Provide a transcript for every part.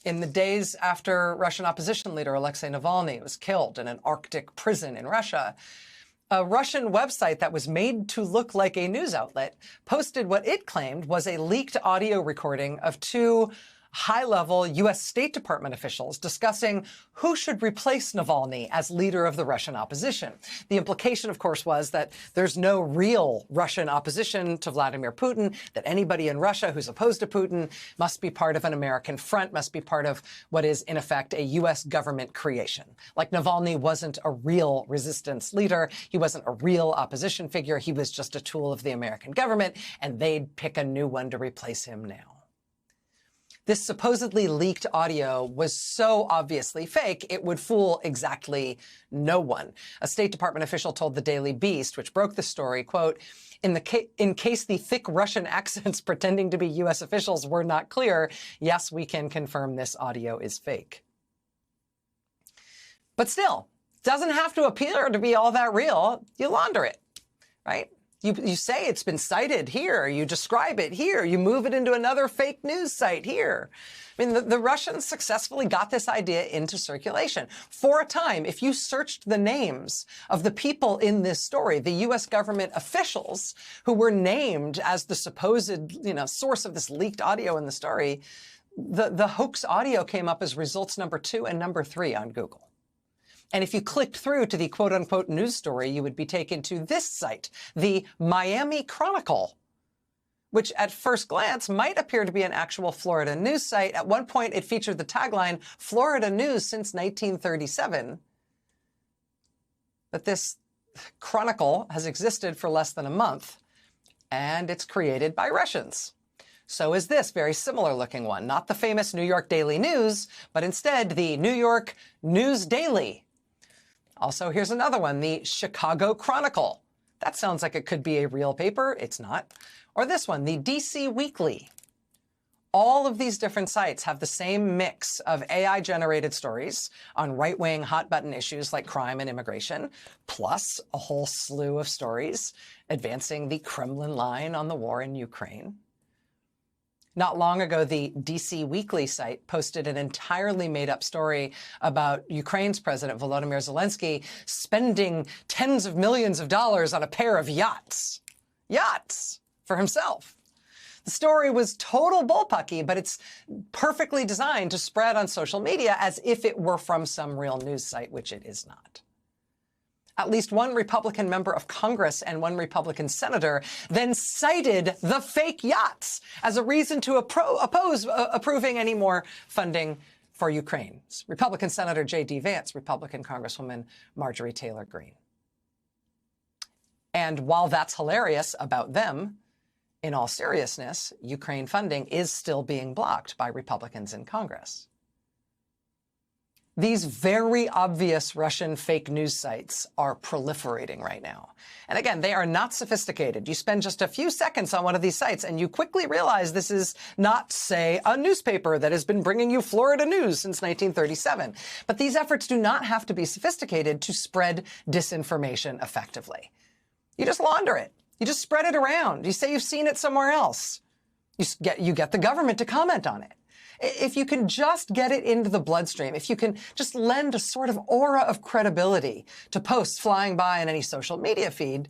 In the days after Russian opposition leader Alexei Navalny was killed in an Arctic prison in Russia, a Russian website that was made to look like a news outlet posted what it claimed was a leaked audio recording of two high-level U.S. State Department officials discussing who should replace Navalny as leader of the Russian opposition. The implication, of course, was that there's no real Russian opposition to Vladimir Putin, that anybody in Russia who's opposed to Putin must be part of an American front, must be part of what is, in effect, a U.S. government creation. Like Navalny wasn't a real resistance leader. He wasn't a real opposition figure. He was just a tool of the American government, and they'd pick a new one to replace him now. This supposedly leaked audio was so obviously fake, it would fool exactly no one. A State Department official told the Daily Beast, which broke the story, quote, in case the thick Russian accents pretending to be U.S. officials were not clear, yes, we can confirm this audio is fake. But still, doesn't have to appear to be all that real. You launder it, right? You say it's been cited here, you describe it here, you move it into another fake news site here. I mean, the Russians successfully got this idea into circulation. For a time, if you searched the names of the people in this story, the U.S. government officials who were named as the supposed, source of this leaked audio in the story, the hoax audio came up as results number 2 and number 3 on Google. And if you clicked through to the quote-unquote news story, you would be taken to this site, the Miami Chronicle, which at first glance might appear to be an actual Florida news site. At one point, it featured the tagline, Florida News since 1937. But this chronicle has existed for less than a month, and it's created by Russians. So is this very similar looking one, not the famous New York Daily News, but instead the New York News Daily. Also, here's another one, the Chicago Chronicle. That sounds like it could be a real paper. It's not. Or this one, the DC Weekly. All of these different sites have the same mix of AI-generated stories on right-wing hot-button issues like crime and immigration, plus a whole slew of stories advancing the Kremlin line on the war in Ukraine. Not long ago, the DC Weekly site posted an entirely made-up story about Ukraine's President Volodymyr Zelensky spending tens of millions of dollars on a pair of yachts. Yachts for himself. The story was total bullpucky, but it's perfectly designed to spread on social media as if it were from some real news site, which it is not. At least one Republican member of Congress and one Republican senator then cited the fake yachts as a reason to oppose approving any more funding for Ukraine. Republican Senator J.D. Vance, Republican Congresswoman Marjorie Taylor Greene. And while that's hilarious about them, in all seriousness, Ukraine funding is still being blocked by Republicans in Congress. These very obvious Russian fake news sites are proliferating right now. And again, they are not sophisticated. You spend just a few seconds on one of these sites and you quickly realize this is not, say, a newspaper that has been bringing you Florida news since 1937. But these efforts do not have to be sophisticated to spread disinformation effectively. You just launder it. You just spread it around. You say you've seen it somewhere else. You get the government to comment on it. If you can just get it into the bloodstream, if you can just lend a sort of aura of credibility to posts flying by on any social media feed,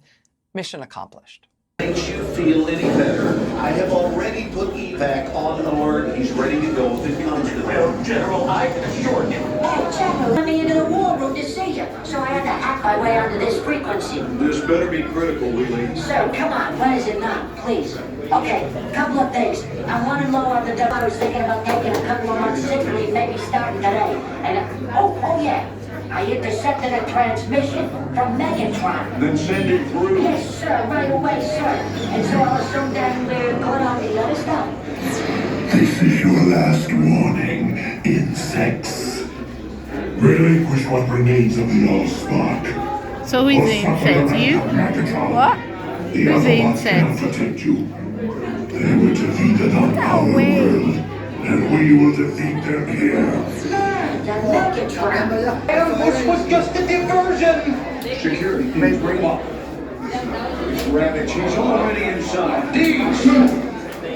mission accomplished. Makes you feel any better. I have already put EVAC on alert. He's ready to go if it comes to that. General, I can assure you. Hey, General, let me into the war room to see you, so I had to hack my way onto this frequency. This better be critical, Wheelie. Sir, come on, what is it now, please? Okay, couple of things. I'm running low on the dough. I was thinking about taking a couple of months sick leave, maybe starting today. And, oh yeah, I intercepted a transmission from Megatron. Then send it through. Yes, sir, right away, sir. And so I was so damn weird going on the other stuff. This is your last warning, insects. Relinquish what remains of the Allspark. So who's the insect? You? What? Who's the insect? Protect you. They were defeated on our world, and we will defeat them here. This was just a diversion. Security, please bring up. Rabbit, she's already inside. Deeds!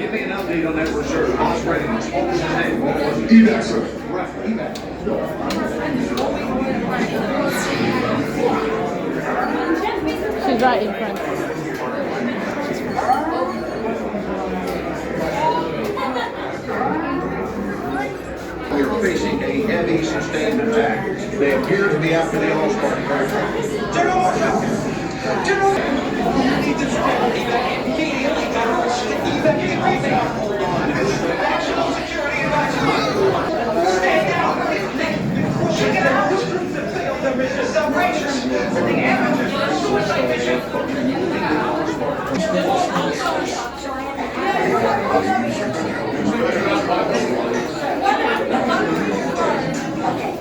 Give me an update on that reserve. What's ready? What was his name? What was it? Evac, sir. Right, evac. She's right in front. We are facing a heavy, sustained attack. They appear to be after the All-Star aircraft. General Marshall! General! Need to immediately evacuate. Hold on. Maximum security advisory. Stay down. Check it out. The business operations.